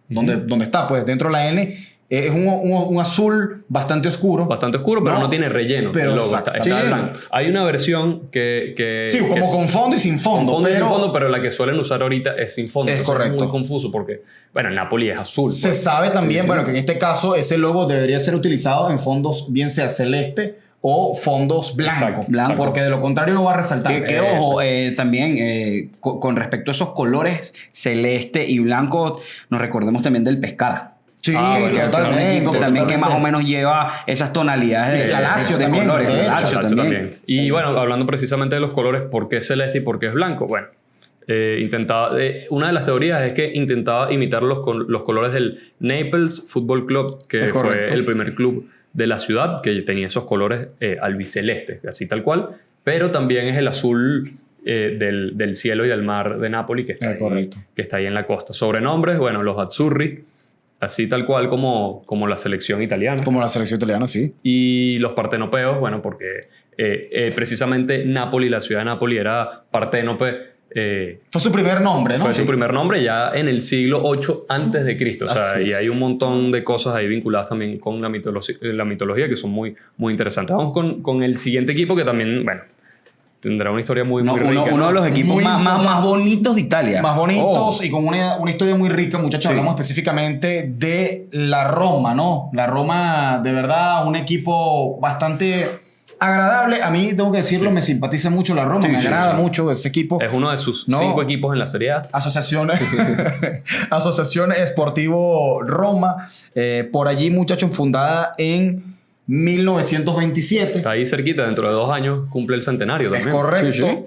donde está, pues, dentro de la N, es un azul bastante oscuro. Pero no tiene relleno. Pero el logo está blanco. Hay una versión que sí, como con fondo y sin fondo. Con fondo y sin fondo, pero la que suelen usar ahorita es sin fondo. Es correcto. Es muy confuso porque, el Napoli es azul. Se sabe también, que en este caso ese logo debería ser utilizado en fondos, bien sea celeste o fondos blancos. Porque de lo contrario no va a resaltar. Que ojo, también con respecto a esos colores celeste y blanco, nos recordemos también del Pescara. Sí, también que más o menos lleva esas tonalidades de colores. Lazio también. Y bueno, hablando precisamente de los colores, ¿por qué es celeste y por qué es blanco? Bueno, una de las teorías es que intentaba imitar los colores del Naples Football Club, que fue el primer club de la ciudad que tenía esos colores albicelestes, así tal cual, pero también es el azul del cielo y del mar de Nápoli que está ahí en la costa. Sobrenombres, los Azzurri, así tal cual como la selección italiana. Como la selección italiana, sí. Y los partenopeos, porque precisamente Nápoli, la ciudad de Nápoli era parténope. Fue su primer nombre, ¿no? Fue su primer nombre ya en el siglo VIII antes de Cristo. O sea, y hay un montón de cosas ahí vinculadas también con la mitología que son muy, muy interesantes. Vamos con el siguiente equipo que también, tendrá una historia muy rica. Uno de los equipos más bonitos de Italia. Más bonitos y con una historia muy rica, muchachos. Sí. Hablamos específicamente de la Roma, ¿no? La Roma, de verdad, un equipo bastante agradable. A mí, tengo que decirlo, me simpatiza mucho la Roma. Me agrada mucho ese equipo. Es uno de sus 5 equipos en la Serie A. Asociación Sportivo Roma. Por allí, muchachos, fundada en 1927. Está ahí cerquita, dentro de 2 años cumple el centenario también. Es correcto.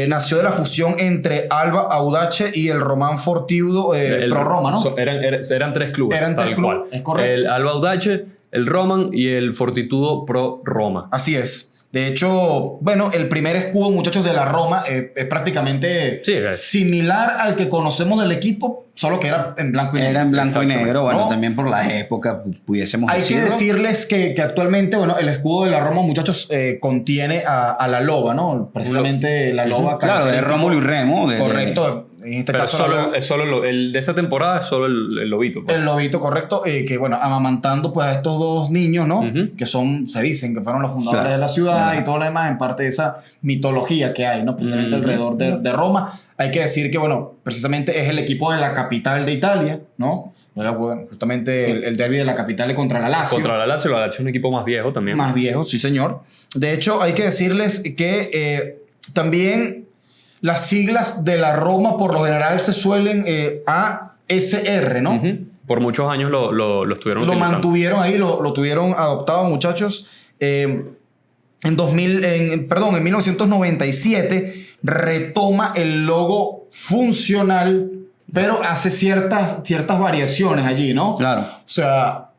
Nació de la fusión entre Alba Audace y el Román Fortitudo Pro Roma, ¿no? Eran 3 clubes, tal cual. Es correcto. El Alba Audace, el Román y el Fortitudo Pro Roma. Así es. De hecho, bueno, el primer escudo, muchachos, de la Roma es prácticamente similar al que conocemos del equipo, solo que era en blanco y negro. Era en blanco y negro, bueno, también por la época pudiésemos decirlo. Hay que decirles que actualmente, bueno, el escudo de la Roma, muchachos, contiene a la loba, ¿no? Precisamente la loba. Claro, de Rómulo y Remo. Correcto. En este pero caso es solo el de esta temporada es solo el lobito. Pues. El lobito, correcto, que bueno, amamantando pues a estos dos niños, ¿no? Que son, se dicen que fueron los fundadores de la ciudad y todo lo demás, en parte de esa mitología que hay, ¿no? Precisamente alrededor de Roma. Hay que decir que, bueno, precisamente es el equipo de la capital de Italia, ¿no? Bueno, justamente el derbi de la capital contra la Lazio. Contra la Lazio es un equipo más viejo también. Más viejo, sí señor. De hecho, hay que decirles que también las siglas de la Roma por lo general se suelen ASR, ¿no? Por muchos años lo estuvieron utilizando. Lo mantuvieron ahí, lo tuvieron adoptado, muchachos. En 1997 retoma el logo funcional, pero hace ciertas variaciones allí, ¿no? Claro. O sea,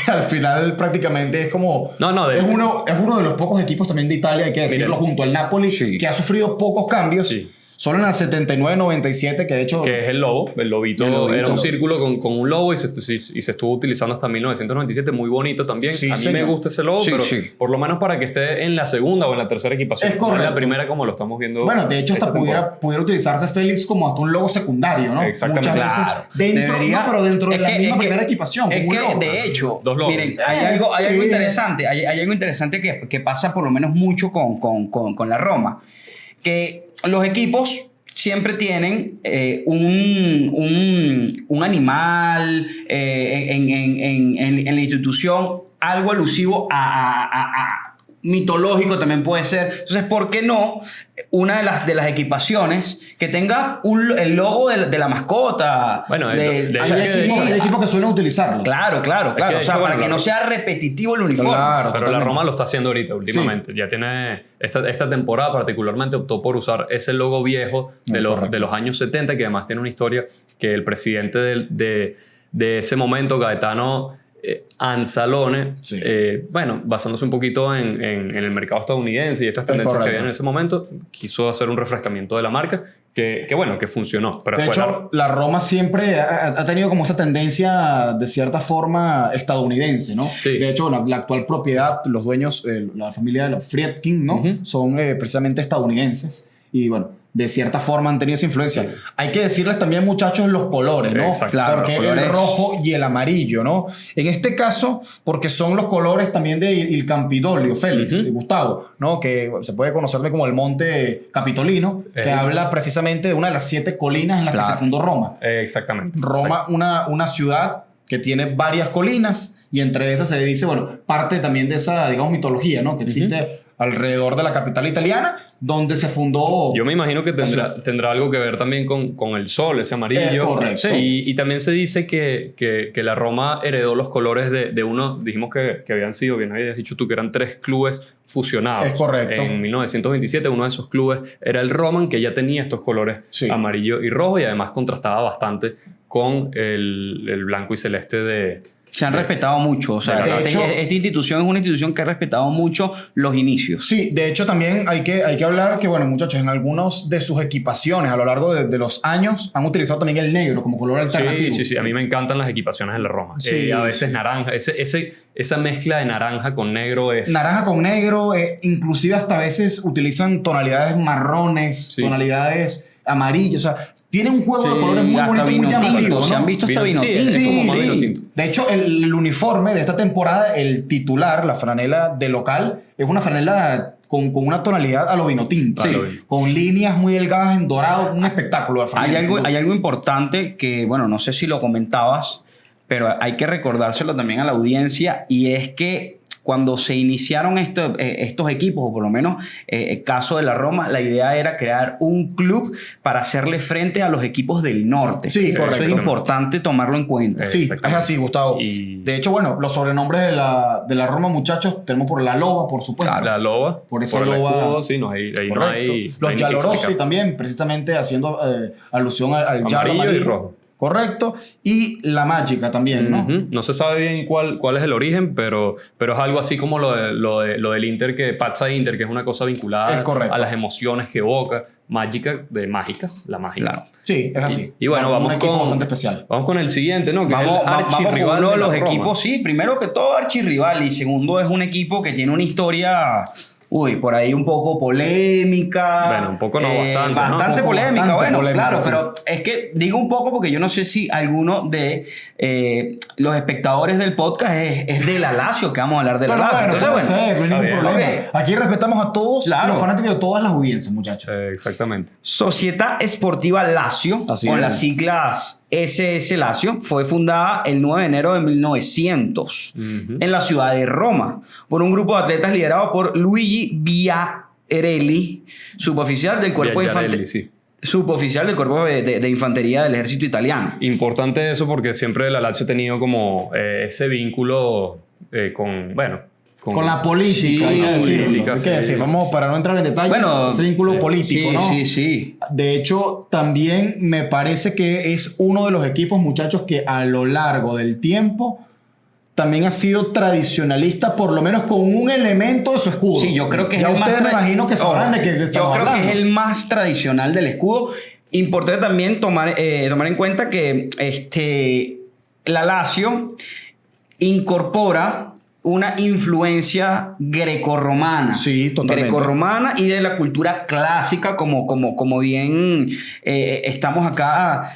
al final prácticamente es como... es uno de los pocos equipos también de Italia, hay que decirlo, junto al Napoli, que ha sufrido pocos cambios. Sí. Solo en el 79-97, que de hecho... Que es el lobo. El lobito era un círculo con un lobo y se estuvo utilizando hasta 1997. Muy bonito también. Sí, a mí me gusta ese logo, pero por lo menos para que esté en la segunda o en la tercera equipación. Es correcto. No en la primera como lo estamos viendo. Bueno, de hecho hasta pudiera utilizarse Félix como hasta un logo secundario, ¿no? Exactamente. Muchas veces pero dentro de la misma primera equipación. Es que, de hecho, miren, hay algo interesante. Hay algo interesante que pasa por lo menos mucho con la Roma. Que los equipos siempre tienen un animal en la institución, algo alusivo a mitológico también puede ser. Entonces, ¿por qué no una de las equipaciones que tenga el logo de la mascota? Bueno, hay equipos que suelen utilizarlo. Claro. O sea, para que no sea repetitivo el uniforme. Claro, pero la Roma lo está haciendo ahorita, últimamente. Sí. Ya tiene... Esta temporada particularmente optó por usar ese logo viejo de los años 70, que además tiene una historia que el presidente de ese momento, Gaetano Anzalone, bueno, basándose un poquito en el mercado estadounidense y estas tendencias que había en ese momento, quiso hacer un refrescamiento de la marca que funcionó. Pero de hecho, la Roma siempre ha tenido como esa tendencia de cierta forma estadounidense, ¿no? Sí. De hecho, la actual propiedad, los dueños, la familia de los Friedkin, ¿no? Son precisamente estadounidenses y bueno, de cierta forma han tenido esa influencia. Sí. Hay que decirles también, muchachos, los colores, ¿no? Exacto. Claro, porque el rojo y el amarillo, ¿no? En este caso, porque son los colores también del Campidoglio, Félix, Gustavo, ¿no? Que se puede conocer como el Monte Capitolino, que habla precisamente de una de las 7 colinas en las que se fundó Roma. Exactamente. Roma, una ciudad que tiene varias colinas y entre esas se dice, bueno, parte también de esa, digamos, mitología, ¿no? Que existe alrededor de la capital italiana, donde se fundó... Yo me imagino que tendrá algo que ver también con el sol, ese amarillo. Correcto. Y también se dice que la Roma heredó los colores de uno, dijimos que habían sido, bien habías dicho tú, que eran 3 clubes fusionados. Es correcto. En 1927 uno de esos clubes era el Roma, que ya tenía estos colores amarillo y rojo y además contrastaba bastante con el blanco y celeste se han respetado mucho. O sea, esta institución es una institución que ha respetado mucho los inicios. Sí, de hecho también hay que hablar que, bueno, muchachos, en algunos de sus equipaciones a lo largo de los años han utilizado también el negro como color alternativo. Sí. A mí me encantan las equipaciones de la Roma. A veces naranja. Esa mezcla de naranja con negro es... Naranja con negro, inclusive hasta a veces utilizan tonalidades marrones, tonalidades amarillas. O sea, tiene un juego de colores muy bonito, muy llamativo, ¿no? Se han visto hasta vino tinto. Sí. De hecho, el uniforme de esta temporada, el titular, la franela de local, es una franela con una tonalidad a lo vino tinto. Con líneas muy delgadas en dorado, un espectáculo de franela. Hay algo importante que, bueno, no sé si lo comentabas, pero hay que recordárselo también a la audiencia, y es que cuando se iniciaron estos equipos, o por lo menos el caso de la Roma, la idea era crear un club para hacerle frente a los equipos del norte. Sí, correcto. Es importante tomarlo en cuenta. Sí, es así, Gustavo. De hecho, bueno, los sobrenombres de la Roma, muchachos, tenemos por la Loba, por supuesto. La Loba. Por esa Loba. Escudo, sí, ahí no hay... Los Giallorossi también, precisamente haciendo alusión al amarillo y rojo. correcto. Y la Mágica también, ¿no? No se sabe bien cuál es el origen, pero es algo así como lo del Inter, que Pazza Inter, que es una cosa vinculada a las emociones que evoca. Mágica, de mágica, la mágica. Claro. Sí, es así. Y bueno, un equipo bastante especial. Vamos con el siguiente, ¿no? Que vamos, es el archirrival vamos con uno de los la Roma. equipos, sí, primero que todo archirrival y segundo es un equipo que tiene una historia, por ahí un poco polémica. Bueno, un poco no, bastante. Bastante ¿no? polémica, Bastante bueno, polémica, claro, sí. pero es que digo un poco porque yo no sé si alguno de los espectadores del podcast es de la Lazio, que vamos a hablar de la Pero Lazio. bueno, Entonces, puede ser, no hay ningún problema. ok. Aquí respetamos a todos Claro. los fanáticos de todas las audiencias, muchachos. Exactamente. Società Sportiva Lazio, Así con es. las siglas SS Lazio, fue fundada el 9 de enero de 1900 en la ciudad de Roma por un grupo de atletas liderado por Luigi Viarelli, suboficial del cuerpo de infantería. Sí. Suboficial del cuerpo de infantería del ejército italiano. Importante eso porque siempre la Lazio ha tenido como ese vínculo con Con la política, Sí, hay que decirlo. política, Hay que decir, sí. vamos, para no entrar en detalles, Bueno, ese vínculo político, sí, ¿no? Sí. De hecho, también me parece que es uno de los equipos, muchachos, que a lo largo del tiempo también ha sido tradicionalista, por lo menos con un elemento de su escudo. Sí, yo creo que ya es el más ustedes me imagino que sabrán de qué Yo estamos creo que hablando. es el más tradicional del escudo. Importante también tomar en cuenta que la Lazio incorpora una influencia grecorromana. Sí, totalmente. Grecorromana y de la cultura clásica, como bien estamos acá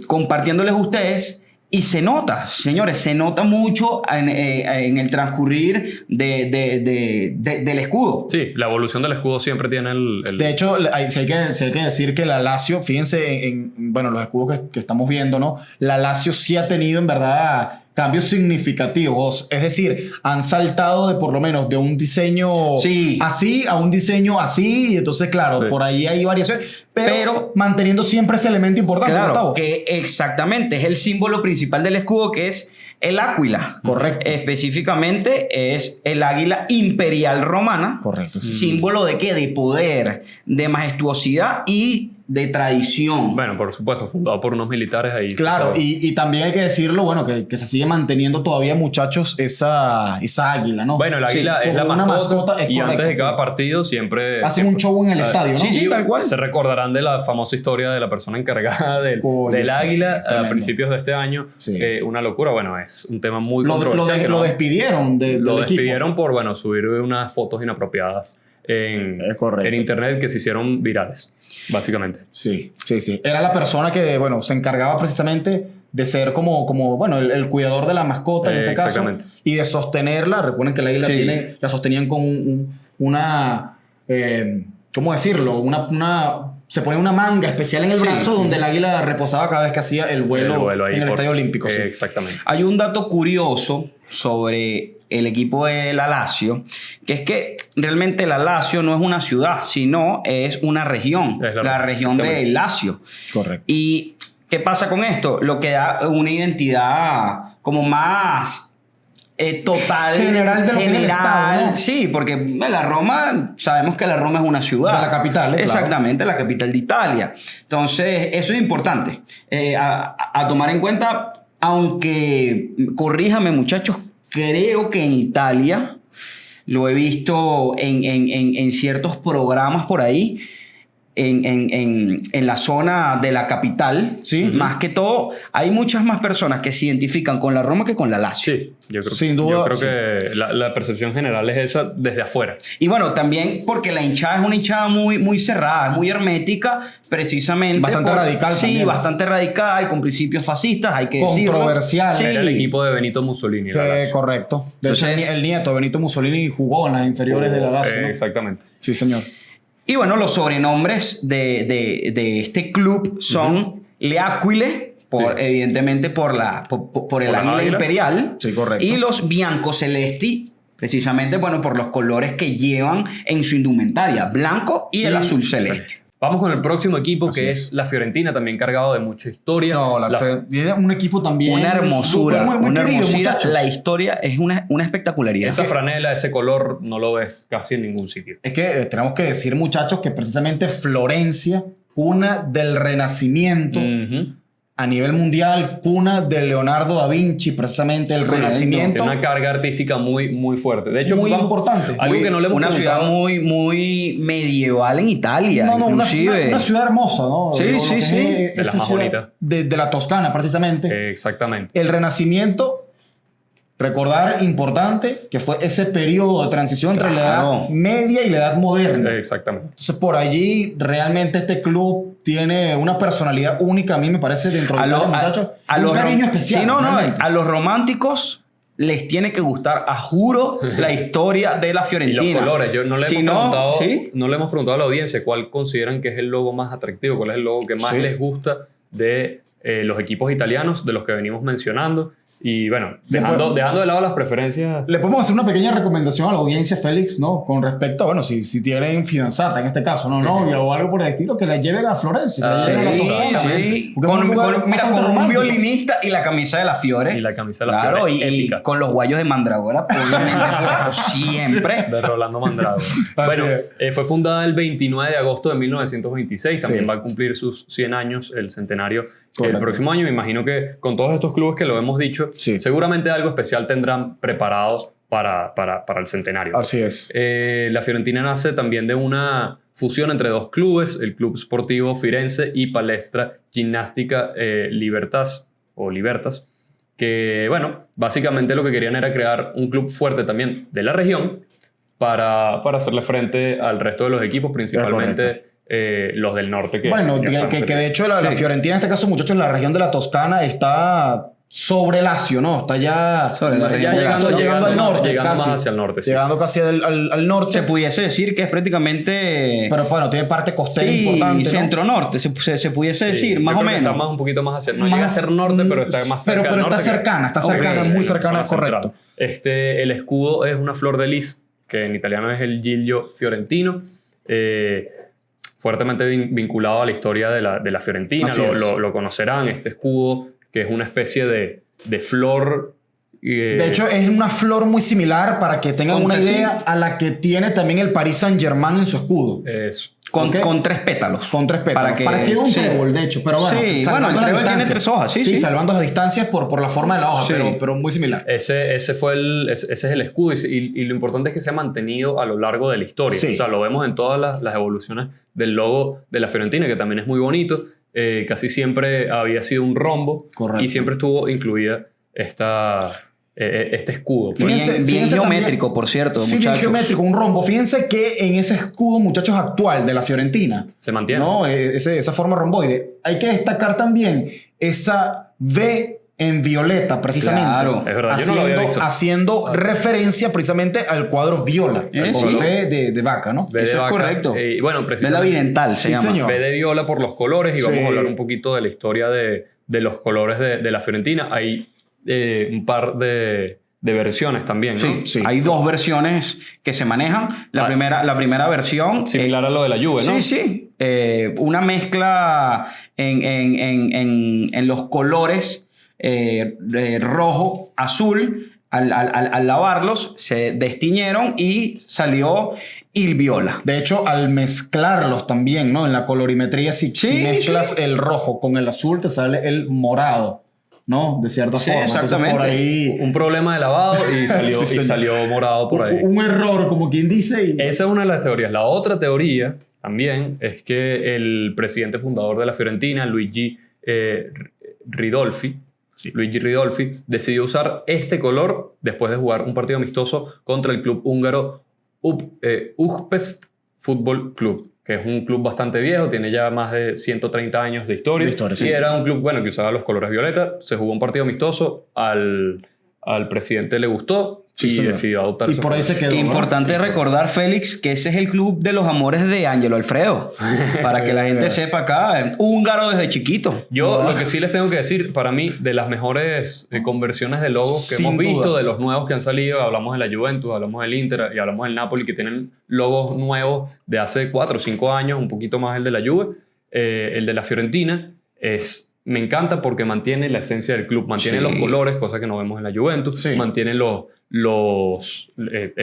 compartiéndoles a ustedes. Y se nota, señores, se nota mucho en el transcurrir del escudo. Sí, la evolución del escudo siempre tiene el... De hecho, sí hay que decir que la Lazio, fíjense bueno, los escudos que estamos viendo, ¿no? La Lazio sí ha tenido, en verdad, cambios significativos. Es decir, han saltado de por lo menos de un diseño Sí. así a un diseño así. Y entonces, claro, Sí. por ahí hay variaciones. Pero manteniendo siempre ese elemento importante, Claro, Gustavo. que exactamente es el símbolo principal del escudo, que es el águila. Correcto. Específicamente es el águila imperial romana. Correcto, sí. Símbolo de qué? De poder, de majestuosidad y de tradición. Bueno, por supuesto, fundado por unos militares ahí. Claro, Pero- y también hay que decirlo, bueno, que se sigue manteniendo todavía, muchachos, esa águila, ¿no? Bueno, el águila Sí, es la como una mascota, es y correcto, antes de cada sí. partido siempre... Hacen un show en el estadio, ¿no? Sí, tal cual. Se recordarán de la famosa historia de la persona encargada Oye, del sí, águila a tremendo. principios de este año. Sí. Una locura. Bueno, es un tema muy Lo controversial. que lo no- despidieron del lo equipo. despidieron por, bueno, subir unas fotos inapropiadas Es correcto. en internet que se hicieron virales, básicamente. Sí. Era la persona que, bueno, se encargaba precisamente de ser como bueno, el cuidador de la mascota en este caso. Exactamente. Y de sostenerla. Recuerden que el águila Sí. la sostenían con una... ¿cómo decirlo? Se ponía una manga especial en el Sí. brazo donde el águila reposaba cada vez que hacía el vuelo, ahí en el por- Estadio Olímpico. Sí. Exactamente. Hay un dato curioso sobre el equipo de la Lazio, que es que realmente la Lazio no es una ciudad, sino es una región, Es la región de exactamente. Lazio. Correcto. ¿Y qué pasa con esto? Lo que da una identidad como más total, General de lo que es el Estado, ¿no? Sí, porque la Roma, sabemos que la Roma es una ciudad. De la capital, claro. Exactamente, la capital de Italia. Entonces, eso es importante a tomar en cuenta, aunque, corríjame muchachos, creo que en Italia, lo he visto en ciertos programas por ahí, en la zona de la capital, Sí. más que todo, hay muchas más personas que se identifican con la Roma que con la Lazio. Sí, yo creo, Sin duda, yo creo sí. que la percepción general es esa desde afuera. Y bueno, también porque la hinchada es una hinchada muy, muy cerrada, muy hermética, precisamente. Bastante radical Sí, también. bastante radical, con principios fascistas, hay que decirlo. Controversial. Sí. Era el equipo de Benito Mussolini. la Lazio. Correcto. De hecho, Entonces- el nieto de Benito Mussolini jugó en las inferiores de la Lazio, ¿no? Exactamente. Sí, señor. Y bueno, los sobrenombres de este club son Le Aquile, Sí. evidentemente por el Por la águila águila. imperial. Sí, correcto. Y los biancocelesti, precisamente, bueno, por los colores que llevan en su indumentaria, blanco y el azul celeste. Vamos con el próximo equipo, Así que es. es la Fiorentina, también cargado de mucha historia. No, tiene un equipo también. Una hermosura, muy, muy una querido, hermosura. muchachos. La historia es una espectacularidad. Esa franela, ese color, no lo ves casi en ningún sitio. Es que tenemos que decir, muchachos, que precisamente Florencia, cuna del Renacimiento, Ujú. a nivel mundial, cuna de Leonardo da Vinci, precisamente el Renacimiento. Tiene una carga artística muy, muy fuerte. De hecho, muy importante. Algo que no le hemos Una ciudad muy, muy medieval en Italia, inclusive. Una ciudad hermosa, ¿no? Sí. De las más bonitas. De la Toscana, precisamente. Exactamente. El Renacimiento, recordar, importante, que fue ese periodo de transición entre la edad media y la edad moderna. Exactamente. Entonces, por allí, realmente este club tiene una personalidad única, a mí me parece, dentro de los muchachos. Un cariño especial. Sí, a los románticos les tiene que gustar, a juro, la historia de la Fiorentina. Y los colores. No le hemos preguntado a la audiencia cuál consideran que es el logo más atractivo, cuál es el logo que más les gusta de los equipos italianos, de los que venimos mencionando. Y bueno, dejando de lado las preferencias. Le podemos hacer una pequeña recomendación a la audiencia, Félix, ¿no? Con respecto a, bueno, si tienen fianzata en este caso, novia o algo por el estilo, que la lleven a Florencia. Sí. Con un violinista y la camisa de la Fiore. Y la camisa de la Fiore. Y con los guayos de Mandragora, siempre. De Rolando Mandragora. Bueno, fue fundada el 29 de agosto de 1926. También va a cumplir sus 100 años, el centenario, el próximo año. Me imagino que con todos estos clubes que lo hemos dicho, seguramente algo especial tendrán preparado para el centenario. Así es. La Fiorentina nace también de una fusión entre dos clubes, el Club Sportivo Firenze y Palestra Ginnastica Libertas, que, bueno, básicamente lo que querían era crear un club fuerte también de la región para hacerle frente al resto de los equipos, principalmente los del norte. Que de hecho la Fiorentina, en este caso, muchachos, la región de la Toscana está sobre Lazio, ¿no? Está ya llegando al norte. Llegando más hacia el norte. Sí. Llegando casi al norte. Se pudiese decir que es prácticamente... Pero bueno, tiene parte costera importante, ¿no? Centro-norte, se pudiese decir, más o menos. Está un poquito más hacia... No llega a ser norte, pero está más cerca pero está cercana, muy cercana, correcto. El escudo es una flor de lis, que en italiano es el giglio fiorentino. Fuertemente vinculado a la historia de la Fiorentina. Lo conocerán, este escudo, que es una especie de flor. De hecho, es una flor muy similar, para que tengan una idea, a la que tiene también el Paris Saint-Germain en su escudo. Con 3 pétalos. Con 3 pétalos. Parecido a un trébol, de hecho. Pero bueno, el trébol tiene 3 hojas. Sí, salvando las distancias por la forma de la hoja, pero muy similar. Ese es el escudo, y lo importante es que se ha mantenido a lo largo de la historia. O sea, lo vemos en todas las evoluciones del logo de la Fiorentina, que también es muy bonito. Casi siempre había sido un rombo. Correcto. Y siempre estuvo incluida este escudo. Bien geométrico, por cierto, muchachos. Bien geométrico, un rombo. Fíjense que en ese escudo, muchachos, actual de la Fiorentina, se mantiene, ¿no? Esa forma romboide. Hay que destacar también esa V en violeta, precisamente. Claro, es verdad. Yo no lo había visto. Haciendo referencia precisamente al cuadro viola. Con V de vaca, ¿no? Eso es correcto. Bueno, precisamente. Vela bidental se llama. Señor. V de viola por los colores, y vamos a hablar un poquito de la historia de los colores de la Fiorentina. Hay un par de versiones también, ¿no? Sí. Hay 2 versiones que se manejan. La primera versión... Similar a lo de la Juve, ¿no? Sí. Una mezcla en los colores rojo, azul. Al lavarlos, se destiñeron y salió il viola. De hecho, al mezclarlos también, ¿no? En la colorimetría, si mezclas el rojo con el azul, te sale el morado, ¿no? De cierta forma. Exactamente. Entonces, por ahí... Un problema de lavado y salió morado por ahí. Un error, como quien dice. Esa es una de las teorías. La otra teoría también es que el presidente fundador de la Fiorentina, Luigi Ridolfi, decidió usar este color después de jugar un partido amistoso contra el club húngaro Újpest Fútbol Club, que es un club bastante viejo, tiene ya más de 130 años de historia. Y era un club, que usaba los colores violeta. Se jugó un partido amistoso, al presidente le gustó, decidió adoptar. Y por ahí se quedó. Importante recordar, Félix, que ese es el club de los amores de Ángelo Alfredo. Para que la gente sepa acá, húngaro desde chiquito. Yo lo que sí les tengo que decir, para mí, de las mejores conversiones de logos que hemos visto, de los nuevos que han salido, hablamos de la Juventus, hablamos del Inter y hablamos del Napoli, que tienen logos nuevos de hace 4 o 5 años, un poquito más el de la Juve. El de la Fiorentina me encanta porque mantiene la esencia del club, mantiene los colores, cosa que no vemos en la Juventus, mantiene el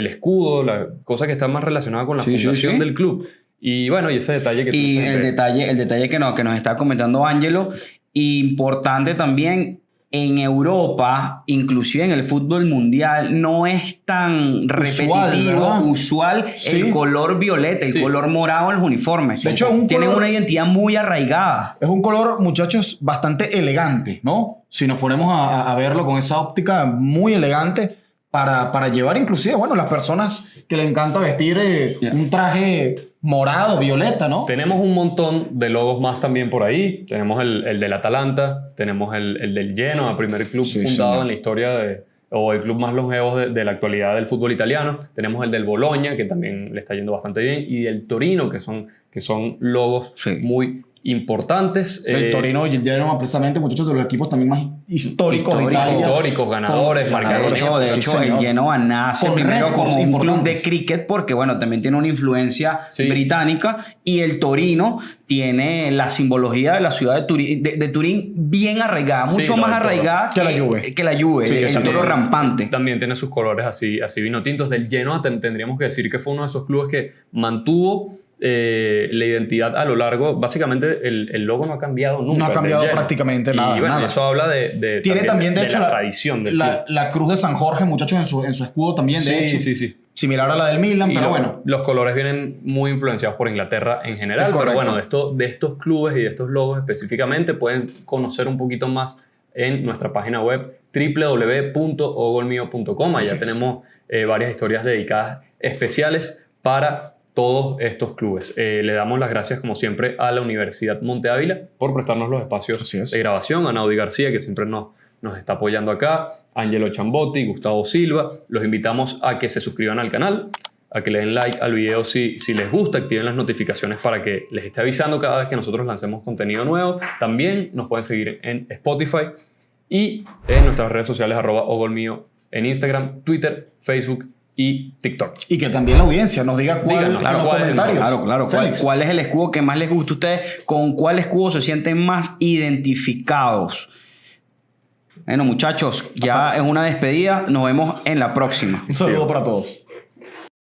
escudo, la cosa que está más relacionada con la fundación del club. Y bueno, y ese detalle que tú el detalle que nos está comentando Ángelo importante también, en Europa, inclusive en el fútbol mundial, no es tan repetitivo, usual el color violeta, el color morado en los uniformes. De hecho, tienen una identidad muy arraigada. Es un color, muchachos, bastante elegante, ¿no? Si nos ponemos a verlo con esa óptica, muy elegante para llevar inclusive, bueno, las personas que le encanta vestir un traje morado, violeta, ¿no? Tenemos un montón de logos más también por ahí. Tenemos el del Atalanta, tenemos el del Genoa, primer club fundado en la historia o el club más longevo de la actualidad del fútbol italiano. Tenemos el del Bologna, que también le está yendo bastante bien, y del Torino, que son logos muy importantes. El Torino y el Genoa, precisamente, muchachos, de los equipos también más históricos de Italia. Históricos, ganadores, marcadores. De hecho, el Genoa nace primero como un club de cricket porque, bueno, también tiene una influencia británica, y el Torino tiene la simbología de la ciudad de Turín bien arraigada, mucho más arraigada que la Juve. El toro rampante. También tiene sus colores así vino tintos. Del Genoa tendríamos que decir que fue uno de esos clubes que mantuvo la identidad a lo largo. Básicamente el logo no ha cambiado nunca. No ha cambiado prácticamente nada. Y bueno, nada. Eso habla de tiene también, de hecho, la tradición del club. La cruz de San Jorge, muchachos, en su escudo también, de hecho. Sí. Similar a la del Milan, pero bueno. Los colores vienen muy influenciados por Inglaterra en general. Pero bueno, de estos clubes y de estos logos específicamente pueden conocer un poquito más en nuestra página web www.ogolmio.com. Allá tenemos varias historias dedicadas especiales para todos estos clubes. Le damos las gracias, como siempre, a la Universidad Monte Ávila por prestarnos los espacios de grabación, a Naudi García, que siempre nos está apoyando acá, Angelo Chambotti, Gustavo Silva. Los invitamos a que se suscriban al canal, a que le den like al video si les gusta, activen las notificaciones para que les esté avisando cada vez que nosotros lancemos contenido nuevo. También nos pueden seguir en Spotify y en nuestras redes sociales @ogolmio en Instagram, Twitter, Facebook y TikTok. Y que también la audiencia nos diga cuál en los comentarios. Claro. ¿Cuál es el escudo que más les gusta a ustedes? ¿Con cuál escudo se sienten más identificados? Bueno, muchachos, ya es una despedida. Nos vemos en la próxima. Un saludo para todos.